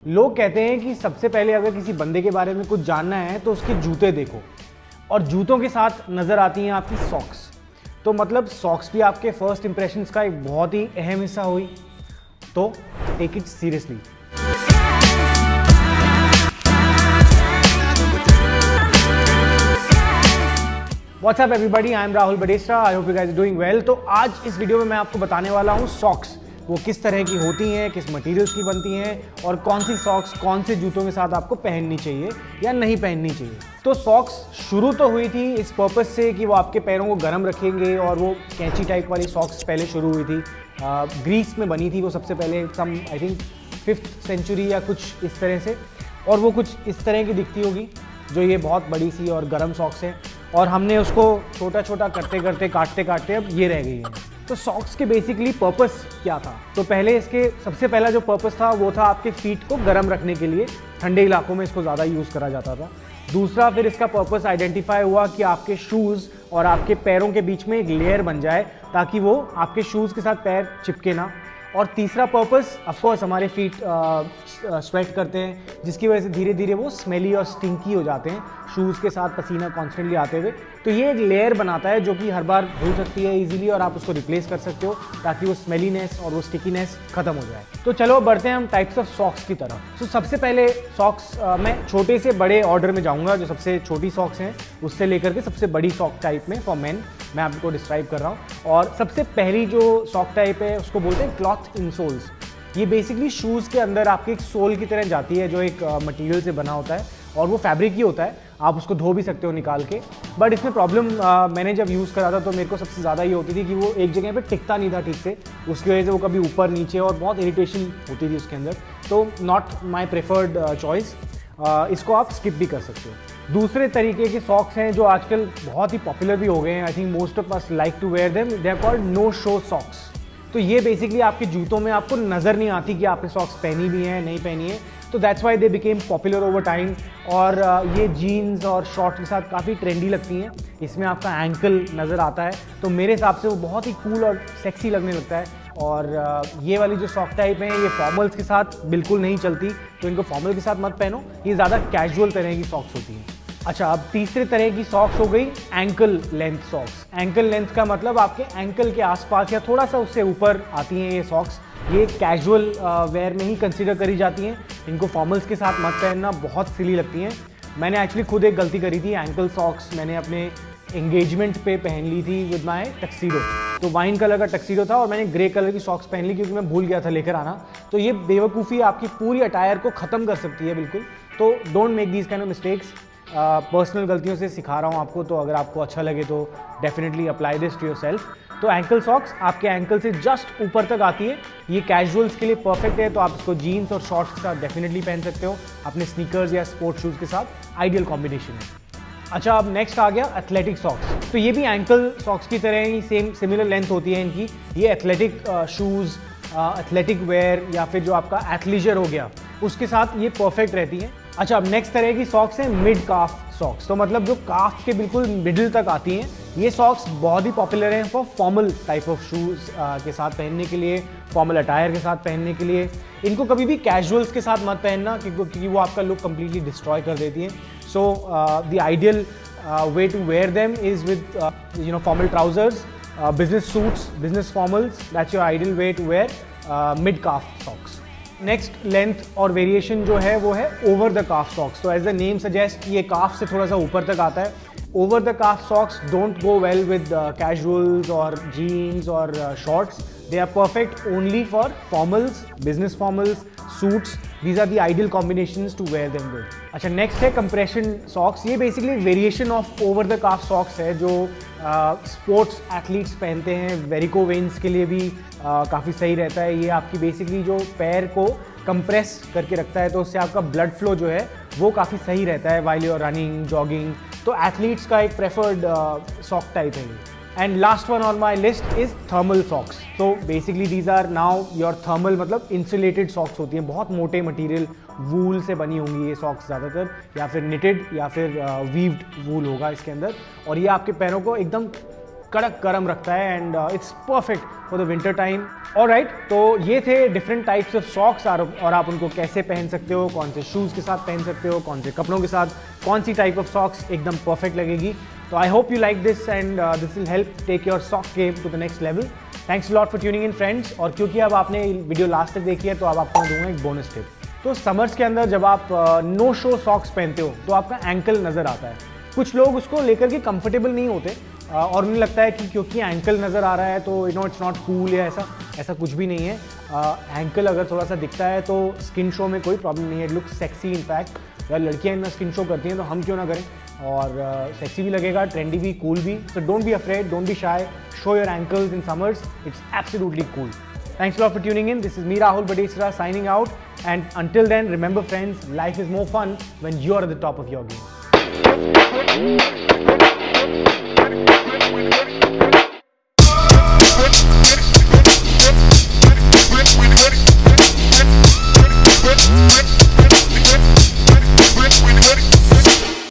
लोग कहते हैं कि सबसे पहले अगर किसी बंदे के बारे में कुछ जानना है तो उसके जूते देखो, और जूतों के साथ नज़र आती हैं आपकी सॉक्स। तो मतलब सॉक्स भी आपके फर्स्ट इंप्रेशंस का एक बहुत ही अहम हिस्सा हुई, तो take it seriously. What's up everybody, I am Rahul Badesra, I hope you guys are doing well। तो आज इस वीडियो में मैं आपको बताने वाला हूँ सॉक्स वो किस तरह की होती हैं, किस मटेरियल्स की बनती हैं और कौन सी सॉक्स कौन से जूतों के साथ आपको पहननी चाहिए या नहीं पहननी चाहिए। तो सॉक्स शुरू तो हुई थी इस पर्पस से कि वो आपके पैरों को गर्म रखेंगे, और वो कैंची टाइप वाली सॉक्स पहले शुरू हुई थी। ग्रीस में बनी थी वो सबसे पहले, सम आई थिंक 5th सेंचुरी या कुछ इस तरह से, और वो कुछ इस तरह की दिखती होगी जो ये बहुत बड़ी सी और गर्म सॉक्स है, और हमने उसको छोटा छोटा करते करते काटते काटते अब ये रह गई है। तो सॉक्स के बेसिकली पर्पस क्या था? तो पहले इसके सबसे पहला जो पर्पस था वो था आपके फीट को गर्म रखने के लिए, ठंडे इलाकों में इसको ज़्यादा यूज़ करा जाता था। दूसरा फिर इसका पर्पस आइडेंटिफाई हुआ कि आपके शूज़ और आपके पैरों के बीच में एक लेयर बन जाए ताकि वो आपके शूज़ के साथ पैर चिपके ना। और तीसरा पर्पस ऑफकोर्स हमारे फीट स्वेट करते हैं, जिसकी वजह से धीरे धीरे वो स्मेली और स्टिंकी हो जाते हैं शूज़ के साथ पसीना कॉन्स्टेंटली आते हुए। तो ये एक लेयर बनाता है जो कि हर बार धुल सकती है इजीली, और आप उसको रिप्लेस कर सकते हो ताकि वो स्मेलीनेस और वो स्टिकीनेस खत्म हो जाए। तो चलो बढ़ते हैं हम टाइप्स ऑफ सॉक्स की तरफ। तो सबसे पहले सॉक्स मैं छोटे से बड़े ऑर्डर में जाऊँगा, जो सबसे छोटी सॉक्स हैं उससे लेकर के सबसे बड़ी सॉक टाइप में फॉर मेन मैं आपको डिस्क्राइब कर रहा हूँ। और सबसे पहली जो सॉक टाइप है उसको बोलते हैं क्लॉथ इंसोल्स। ये बेसिकली शूज़ के अंदर आपके एक सोल की तरह जाती है जो एक मटेरियल से बना होता है, और वो फैब्रिक ही होता है, आप उसको धो भी सकते हो निकाल के। बट इसमें प्रॉब्लम मैंने जब यूज़ करा था तो मेरे को सबसे ज़्यादा ये होती थी कि वो एक जगह पे टिकता नहीं था ठीक से, उसकी वजह से वो कभी ऊपर नीचे और बहुत इरिटेशन होती थी उसके अंदर। तो नॉट माई प्रेफर्ड चॉइस, इसको आप स्किप भी कर सकते हो। दूसरे तरीके के सॉक्स हैं जो आजकल बहुत ही पॉपुलर भी हो गए हैं, I think most of us like to wear them, they are called no show socks. तो ये बेसिकली आपके जूतों में आपको नज़र नहीं आती कि आपने सॉक्स पहनी भी हैं नहीं पहनी है, तो that's why they became popular over time. और ये जीन्स और शॉर्ट्स के साथ काफ़ी ट्रेंडी लगती हैं। इसमें आपका एंकल नज़र आता है, तो मेरे हिसाब से वो बहुत ही कूल और सेक्सी लगने लगता है। और ये वाली जो सॉक टाइप हैं ये फॉर्मल्स के साथ बिल्कुल नहीं चलती, तो इनको फॉर्मल के साथ मत पहनो, ये ज़्यादा कैजुअल तरह की सॉक्स होती हैं। अच्छा, अब तीसरे तरह की सॉक्स हो गई ankle length socks. Ankle length का मतलब आपके एंकल के आसपास या थोड़ा सा उससे ऊपर आती हैं ये सॉक्स। ये कैजुअल वेयर में ही कंसीडर करी जाती हैं, इनको फॉर्मल्स के साथ मत पहनना, बहुत सिली लगती हैं। मैंने एक्चुअली खुद एक गलती करी थी, एंकल सॉक्स मैंने अपने एंगेजमेंट पे पहन ली थी विद माई टक्सीडो। तो वाइन कलर का टक्सीडो था और मैंने ग्रे कलर की सॉक्स पहन ली क्योंकि मैं भूल गया था लेकर आना। तो ये बेवकूफ़ी आपकी पूरी अटायर को ख़त्म कर सकती है बिल्कुल। तो don't make these kind of mistakes. Personal गलतियों से सिखा रहा हूँ आपको, तो अगर आपको अच्छा लगे तो definitely apply this to yourself. तो एंकल सॉक्स आपके एंकल से जस्ट ऊपर तक आती है, ये कैजुअल्स के लिए परफेक्ट है, तो आप इसको जीन्स और शॉर्ट्स के साथ डेफिनेटली पहन सकते हो, अपने स्नीकर्स या स्पोर्ट्स शूज़ के साथ आइडियल कॉम्बिनेशन है। अच्छा, अब नेक्स्ट आ गया एथलेटिक सॉक्स। तो ये भी एंकल सॉक्स की तरह ही सेम सिमिलर लेंथ होती है इनकी। ये एथलेटिक शूज़, एथलेटिक वेयर या फिर जो आपका एथलीजर हो गया उसके साथ ये परफेक्ट रहती है। अच्छा, अब नेक्स्ट तरह की सॉक्स हैं मिड काफ सॉक्स। तो मतलब जो काफ के बिल्कुल मिडिल तक आती हैं, ये सॉक्स बहुत ही पॉपुलर हैं for formal type of shoes के साथ पहनने के लिए, फॉर्मल अटायर के साथ पहनने के लिए। इनको कभी भी कैजुअल्स के साथ मत पहनना क्योंकि वो आपका लुक कम्प्लीटली डिस्ट्रॉय कर देती हैं। So the ideal way to wear them is with formal trousers, business suits, business formals. That's your ideal way to wear mid calf socks. Next length और वेरिएशन जो है वो है ओवर द काफ सॉक्स। तो as the name suggest ये calf से थोड़ा सा ऊपर तक आता है। Over the calf socks don't go well with casuals और जीन्स और shorts. They are perfect only for formals, business formals, suits. These are the ideal combinations to wear them with. अच्छा, नेक्स्ट है कंप्रेशन सॉक्स। ये basically variation of over the calf socks है जो sports athletes पहनते हैं। वेरिको veins के लिए भी काफ़ी सही रहता है। ये आपकी बेसिकली जो पैर को कंप्रेस करके रखता है, तो उससे आपका ब्लड फ्लो जो है वो काफ़ी सही रहता है while you are running, jogging. तो एथलीट्स का एक प्रेफर्ड सॉक टाइप है ये। And last one on my list is thermal socks. तो basically these are now your thermal, मतलब इंसुलेटेड सॉक्स होती हैं, बहुत मोटे मटेरियल वूल से बनी होंगी ये सॉक्स ज़्यादातर, या फिर निटेड या फिर वीव्ड वूल होगा इसके अंदर, और ये आपके पैरों को एकदम कड़क गर्म रखता है and it's perfect for the winter time. Alright, तो ये थे डिफरेंट टाइप्स ऑफ सॉक्स और आप उनको कैसे पहन सकते हो, कौन से शूज़ के साथ पहन सकते हो, कौन से कपड़ों के साथ कौन सी टाइप ऑफ सॉक्स एकदम परफेक्ट लगेगी। तो I hope you like this and this will help take your sock game to the next level. Thanks lot for tuning in friends. और क्योंकि अब आपने वीडियो लास्ट तक देखी है तो अब आपको मैं दूंगा एक बोनस टिप। तो समर्स के अंदर जब आप नो शो सॉक्स पहनते हो तो आपका एंकल नज़र आता है। कुछ लोग उसको लेकर के कंफर्टेबल नहीं होते और उन्हें लगता है कि क्योंकि एंकल नज़र आ रहा है तो इट्स नॉट कूल या ऐसा कुछ भी नहीं है। एंकल अगर थोड़ा सा दिखता है तो स्किन शो में कोई प्रॉब्लम नहीं है, इट लुक्स सेक्सी। इनफैक्ट यार लड़कियाँ इतना स्किन शो करती हैं तो हम क्यों ना करें, और सेक्सी भी लगेगा, ट्रेंडी भी, कूल भी। So don't be afraid, don't be shy, show your ankles in summers, it's absolutely cool. Thanks a lot for tuning in. This is me, Rahul Badesra, signing out. And until then, remember friends, life is more fun when you're at the top of your game.